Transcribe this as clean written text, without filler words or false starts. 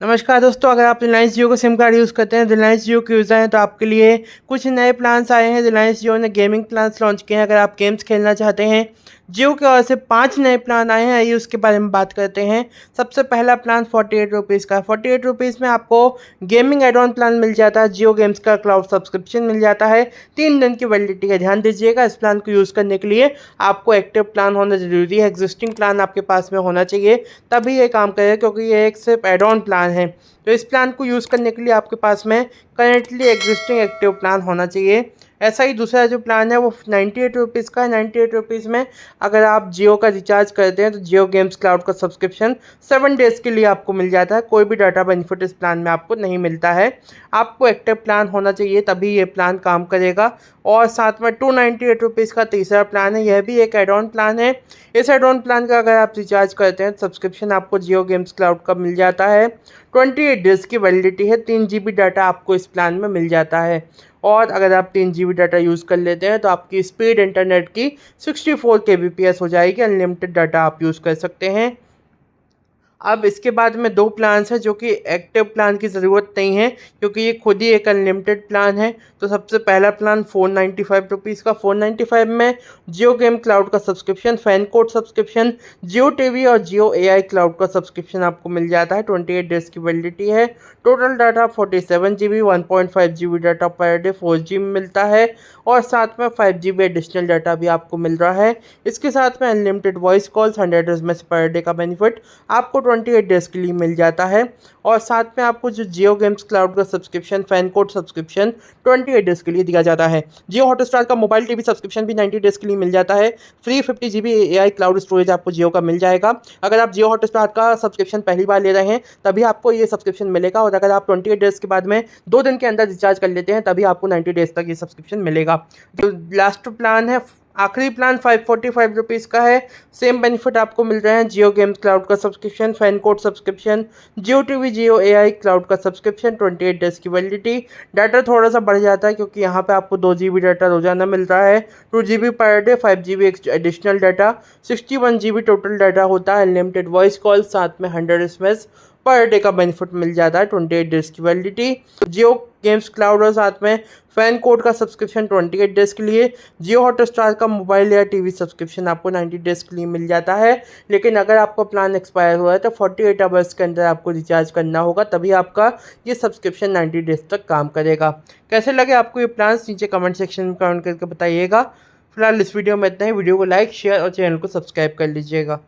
नमस्कार दोस्तों, अगर आप रिलायंस जियो का सिम कार्ड यूज़ करते हैं, रिलायंस जियो के यूज़र हैं तो आपके लिए कुछ नए प्लान्स आए हैं। रिलायंस जियो ने गेमिंग प्लान्स लॉन्च किए हैं। अगर आप गेम्स खेलना चाहते हैं, जियो की ओर से 5 नए प्लान आए हैं। आइए उसके बारे में बात करते हैं। सबसे पहला प्लान 48 रुपीज़ का है। 48 रुपीज़ में आपको गेमिंग एड ऑन प्लान मिल जाता है। जियो गेम्स का क्लाउड सब्सक्रिप्शन मिल जाता है। 3 दिन की वैलिडिटी का ध्यान दीजिएगा। इस प्लान को यूज़ करने के लिए आपको एक्टिव प्लान होना ज़रूरी है। एग्जिस्टिंग प्लान आपके पास में होना चाहिए, तभी ये काम करेगा, क्योंकि ये एक सिर्फ एड ऑन प्लान है। तो इस प्लान को यूज़ करने के लिए आपके पास में करेंटली एग्जिस्टिंग एक्टिव प्लान होना चाहिए। ऐसा ही दूसरा जो प्लान है वो 98 रुपीज़ का है। 98 रुपीज़ में अगर आप जियो का रिचार्ज करते हैं तो जियो गेम्स क्लाउड का सब्सक्रिप्शन 7 डेज़ के लिए आपको मिल जाता है। कोई भी डाटा बेनिफिट इस प्लान में आपको नहीं मिलता है। आपको एक्टिव प्लान होना चाहिए, तभी ये प्लान काम करेगा। और साथ में 298 रुपीज़ का तीसरा प्लान है। यह भी एक एड ऑन प्लान है। इस एड ऑन प्लान का अगर आप रिचार्ज करते हैं, सब्सक्रिप्शन आपको जियो गेम्स क्लाउड का मिल जाता है। 28 डेज़ की वैलिडिटी है। 3 GB डाटा आपको इस प्लान में मिल जाता है। और अगर आप 3 GB डाटा यूज़ कर लेते हैं तो आपकी स्पीड इंटरनेट की 64 kbps हो जाएगी। अनलिमिटेड डाटा आप यूज़ कर सकते हैं। अब इसके बाद में 2 प्लान्स हैं जो कि एक्टिव प्लान की ज़रूरत नहीं है, क्योंकि ये खुद ही एक अनलिमिटेड प्लान है। तो सबसे पहला प्लान 495 रुपीज़ का। 495 में जियो गेम क्लाउड का सब्सक्रिप्शन, फैन कोड सब्सक्रिप्शन, जियो टीवी और जियो एआई क्लाउड का सब्सक्रिप्शन आपको मिल जाता है। 28 डेज़ की वैलिडिटी है। Total data 47 GB, 1.5 GB data per day 4G में मिलता है। और साथ में 5 GB एडिशनल डाटा भी आपको मिल रहा है। इसके साथ में unlimited voice calls 100 SMS per day का बेनिफिट आपको 28 डेज़ के लिए मिल जाता है। और साथ में आपको जो जियो गेम्स क्लाउड का subscription, fan code subscription 28 days के लिए दिया जाता है। जियो हॉटस्टार का मोबाइल टीवी सब्सक्रिप्शन भी 90 डेज़ के लिए मिल जाता है। Free 50 GB AI cloud storage आपको जियो का मिल जाएगा। अगर आप जियो हॉटस्टार का सब्सक्रिप्शन पहली बार ले रहे हैं तभी आपको ये सब्सक्रिप्शन मिलेगा। और अगर आप 28 डेज़ के बाद में 2 दिन के अंदर रिचार्ज कर लेते हैं तभी आपको 90 डेज़ तक ये सब्सक्रिप्शन मिलेगा। जो लास्ट प्लान है, आखिरी प्लान 545 रुपीज़ का है। सेम बेनिफिट आपको मिल रहे हैं। जियो गेम्स क्लाउड का सब्सक्रिप्शन, फैन कोड सब्सक्रिप्शन, जियो टीवी, जियो एआई क्लाउड का सब्सक्रिप्शन, 28 डेज़ की वैलिडिटी। डाटा थोड़ा सा बढ़ जाता है क्योंकि यहाँ पे आपको 2 GB डाटा रोजाना मिल रहा है। 2 GB per day, 5 GB additional data, 61 GB total data होता है। अनलिमिटेड वॉइस कॉल, साथ में 100 एसएमएस पर डे का बेनिफिट मिल जाता है। 28 डेज़ की वैलिडिटी। जियो गेम्स क्लाउड और साथ में फैन कोड का सब्सक्रिप्शन 28 डेज़ के लिए। जियो हॉटस्टार का मोबाइल या टीवी सब्सक्रिप्शन आपको 90 डेज़ के लिए मिल जाता है। लेकिन अगर आपका प्लान एक्सपायर हुआ है तो 48 आवर्स के अंदर आपको रिचार्ज करना होगा, तभी आपका ये सब्सक्रिप्शन 90 डेज़ तक काम करेगा। कैसे लगे आपको ये प्लान, नीचे कमेंट सेक्शन में कमेंट करके बताइएगा। फिलहाल इस वीडियो में इतना ही। वीडियो को लाइक, शेयर और चैनल को सब्सक्राइब कर लीजिएगा।